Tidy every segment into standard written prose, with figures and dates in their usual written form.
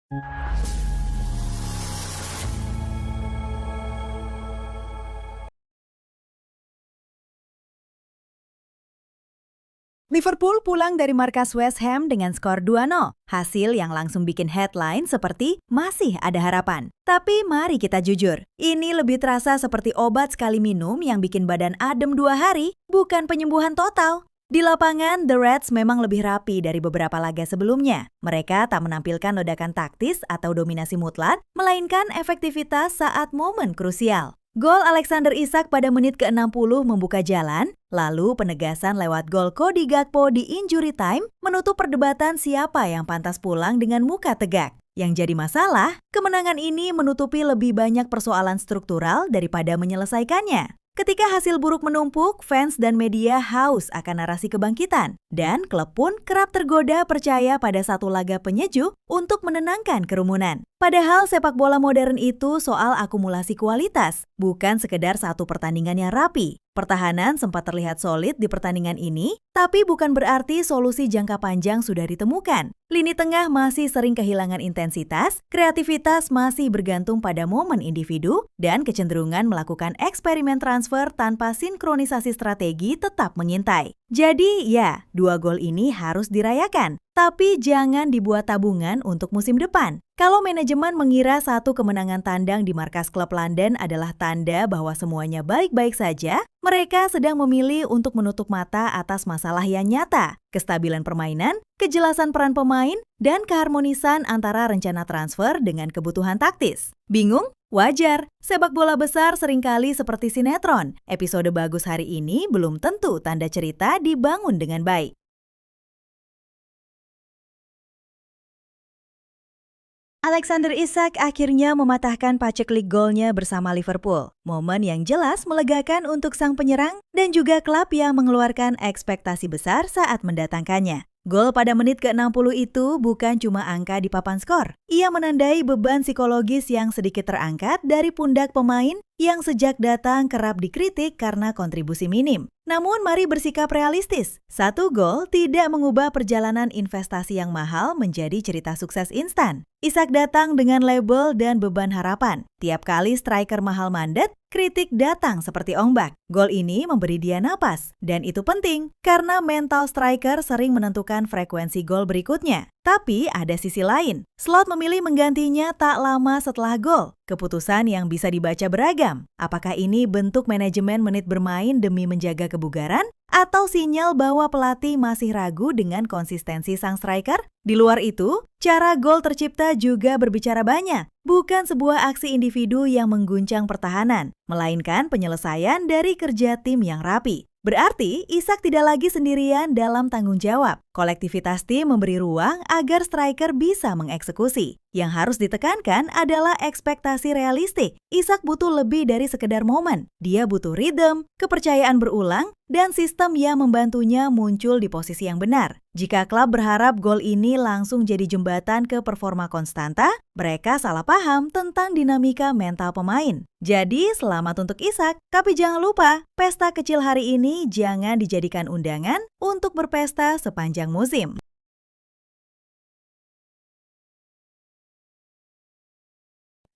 Liverpool pulang dari markas West Ham dengan skor 2-0. Hasil yang langsung bikin headline seperti masih ada harapan. Tapi mari kita jujur, ini lebih terasa seperti obat sekali minum yang bikin badan adem 2 hari, bukan penyembuhan total. Di lapangan, The Reds memang lebih rapi dari beberapa laga sebelumnya. Mereka tak menampilkan ledakan taktis atau dominasi mutlak, melainkan efektivitas saat momen krusial. Gol Alexander Isak pada menit ke-60 membuka jalan, lalu penegasan lewat gol Cody Gakpo di injury time menutup perdebatan siapa yang pantas pulang dengan muka tegak. Yang jadi masalah, kemenangan ini menutupi lebih banyak persoalan struktural daripada menyelesaikannya. Ketika hasil buruk menumpuk, fans dan media haus akan narasi kebangkitan. Dan klub pun kerap tergoda percaya pada satu laga penyejuk untuk menenangkan kerumunan. Padahal sepak bola modern itu soal akumulasi kualitas, bukan sekedar satu pertandingan yang rapi. Pertahanan sempat terlihat solid di pertandingan ini, tapi bukan berarti solusi jangka panjang sudah ditemukan. Lini tengah masih sering kehilangan intensitas, kreativitas masih bergantung pada momen individu, dan kecenderungan melakukan eksperimen transfer tanpa sinkronisasi strategi tetap mengintai. Jadi ya, 2 gol ini harus dirayakan. Tapi jangan dibuat tabungan untuk musim depan. Kalau manajemen mengira satu kemenangan tandang di markas klub London adalah tanda bahwa semuanya baik-baik saja, mereka sedang memilih untuk menutup mata atas masalah yang nyata, kestabilan permainan, kejelasan peran pemain, dan keharmonisan antara rencana transfer dengan kebutuhan taktis. Bingung? Wajar, sepak bola besar seringkali seperti sinetron. Episode bagus hari ini belum tentu tanda cerita dibangun dengan baik. Alexander Isak akhirnya mematahkan paceklik golnya bersama Liverpool. Momen yang jelas melegakan untuk sang penyerang dan juga klub yang mengeluarkan ekspektasi besar saat mendatangkannya. Gol pada menit ke-60 itu bukan cuma angka di papan skor. Ia menandai beban psikologis yang sedikit terangkat dari pundak pemain yang sejak datang kerap dikritik karena kontribusi minim. Namun mari bersikap realistis. Satu gol tidak mengubah perjalanan investasi yang mahal menjadi cerita sukses instan. Isak datang dengan label dan beban harapan. Tiap kali striker mahal mandat, kritik datang seperti ombak. Gol ini memberi dia napas. Dan itu penting, karena mental striker sering menentukan frekuensi gol berikutnya. Tapi ada sisi lain. Slot memilih menggantinya tak lama setelah gol. Keputusan yang bisa dibaca beragam. Apakah ini bentuk manajemen menit bermain demi menjaga kebugaran? Atau sinyal bahwa pelatih masih ragu dengan konsistensi sang striker? Di luar itu, cara gol tercipta juga berbicara banyak. Bukan sebuah aksi individu yang mengguncang pertahanan, melainkan penyelesaian dari kerja tim yang rapi. Berarti, Isak tidak lagi sendirian dalam tanggung jawab. Kolektivitas tim memberi ruang agar striker bisa mengeksekusi. Yang harus ditekankan adalah ekspektasi realistik. Isak butuh lebih dari sekedar momen. Dia butuh ritme, kepercayaan berulang, dan sistem yang membantunya muncul di posisi yang benar. Jika klub berharap gol ini langsung jadi jembatan ke performa konstanta, mereka salah paham tentang dinamika mental pemain. Jadi, selamat untuk Isak. Tapi jangan lupa, pesta kecil hari ini jangan dijadikan undangan untuk berpesta sepanjang musim.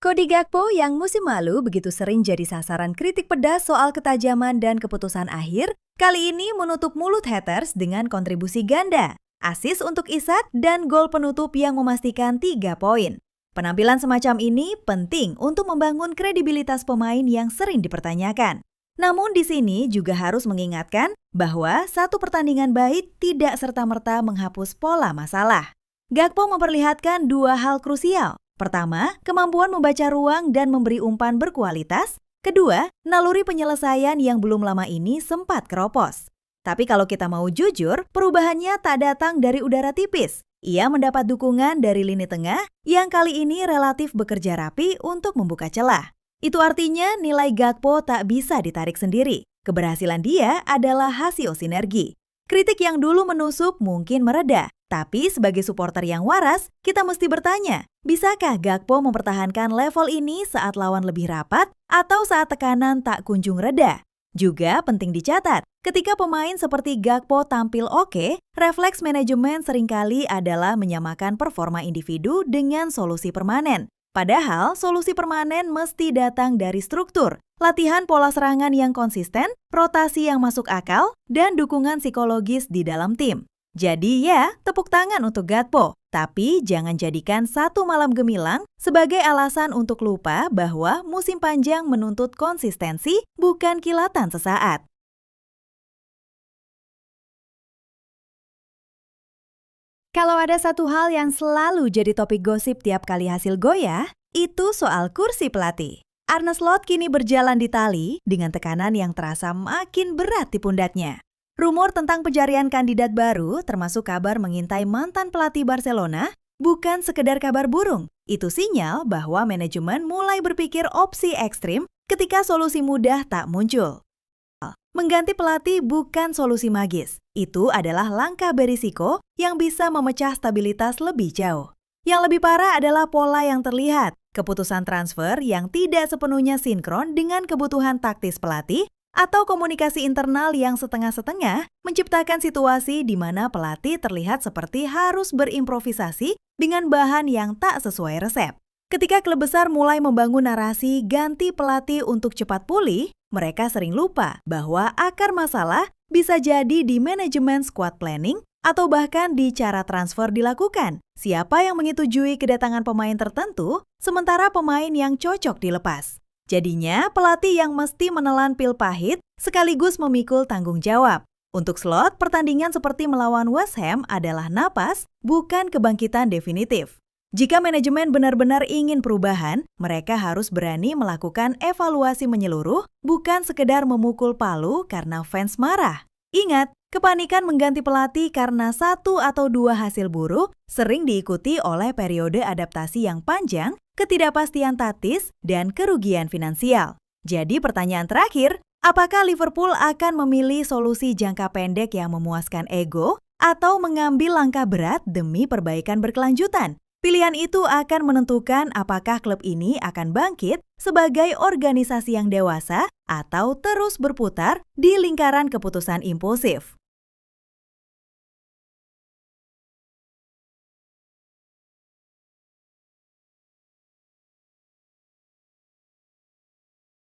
Cody Gakpo yang musim lalu begitu sering jadi sasaran kritik pedas soal ketajaman dan keputusan akhir, kali ini menutup mulut haters dengan kontribusi ganda. Assist untuk Isak dan gol penutup yang memastikan 3 poin. Penampilan semacam ini penting untuk membangun kredibilitas pemain yang sering dipertanyakan. Namun di sini juga harus mengingatkan bahwa satu pertandingan baik tidak serta-merta menghapus pola masalah. Gakpo memperlihatkan 2 hal krusial. Pertama, kemampuan membaca ruang dan memberi umpan berkualitas. Kedua, naluri penyelesaian yang belum lama ini sempat keropos. Tapi kalau kita mau jujur, perubahannya tak datang dari udara tipis. Ia mendapat dukungan dari lini tengah yang kali ini relatif bekerja rapi untuk membuka celah. Itu artinya nilai Gakpo tak bisa ditarik sendiri. Keberhasilan dia adalah hasil sinergi. Kritik yang dulu menusuk mungkin mereda. Tapi sebagai supporter yang waras, kita mesti bertanya, bisakah Gakpo mempertahankan level ini saat lawan lebih rapat atau saat tekanan tak kunjung reda? Juga penting dicatat, ketika pemain seperti Gakpo tampil oke, refleks manajemen seringkali adalah menyamakan performa individu dengan solusi permanen. Padahal, solusi permanen mesti datang dari struktur, latihan pola serangan yang konsisten, rotasi yang masuk akal, dan dukungan psikologis di dalam tim. Jadi ya, tepuk tangan untuk Gakpo. Tapi jangan jadikan satu malam gemilang sebagai alasan untuk lupa bahwa musim panjang menuntut konsistensi, bukan kilatan sesaat. Kalau ada satu hal yang selalu jadi topik gosip tiap kali hasil goyah, itu soal kursi pelatih. Arne Slot kini berjalan di tali dengan tekanan yang terasa makin berat di pundaknya. Rumor tentang pencarian kandidat baru, termasuk kabar mengintai mantan pelatih Barcelona, bukan sekedar kabar burung. Itu sinyal bahwa manajemen mulai berpikir opsi ekstrim ketika solusi mudah tak muncul. Mengganti pelatih bukan solusi magis. Itu adalah langkah berisiko yang bisa memecah stabilitas lebih jauh. Yang lebih parah adalah pola yang terlihat, keputusan transfer yang tidak sepenuhnya sinkron dengan kebutuhan taktis pelatih, atau komunikasi internal yang setengah-setengah menciptakan situasi di mana pelatih terlihat seperti harus berimprovisasi dengan bahan yang tak sesuai resep. Ketika klub besar mulai membangun narasi ganti pelatih untuk cepat pulih, mereka sering lupa bahwa akar masalah bisa jadi di manajemen squad planning atau bahkan di cara transfer dilakukan. Siapa yang menyetujui kedatangan pemain tertentu, sementara pemain yang cocok dilepas. Jadinya, pelatih yang mesti menelan pil pahit sekaligus memikul tanggung jawab. Untuk Slot, pertandingan seperti melawan West Ham adalah napas, bukan kebangkitan definitif. Jika manajemen benar-benar ingin perubahan, mereka harus berani melakukan evaluasi menyeluruh, bukan sekedar memukul palu karena fans marah. Ingat, kepanikan mengganti pelatih karena 1 atau 2 hasil buruk sering diikuti oleh periode adaptasi yang panjang, ketidakpastian taktis, dan kerugian finansial. Jadi pertanyaan terakhir, apakah Liverpool akan memilih solusi jangka pendek yang memuaskan ego atau mengambil langkah berat demi perbaikan berkelanjutan? Pilihan itu akan menentukan apakah klub ini akan bangkit sebagai organisasi yang dewasa atau terus berputar di lingkaran keputusan impulsif.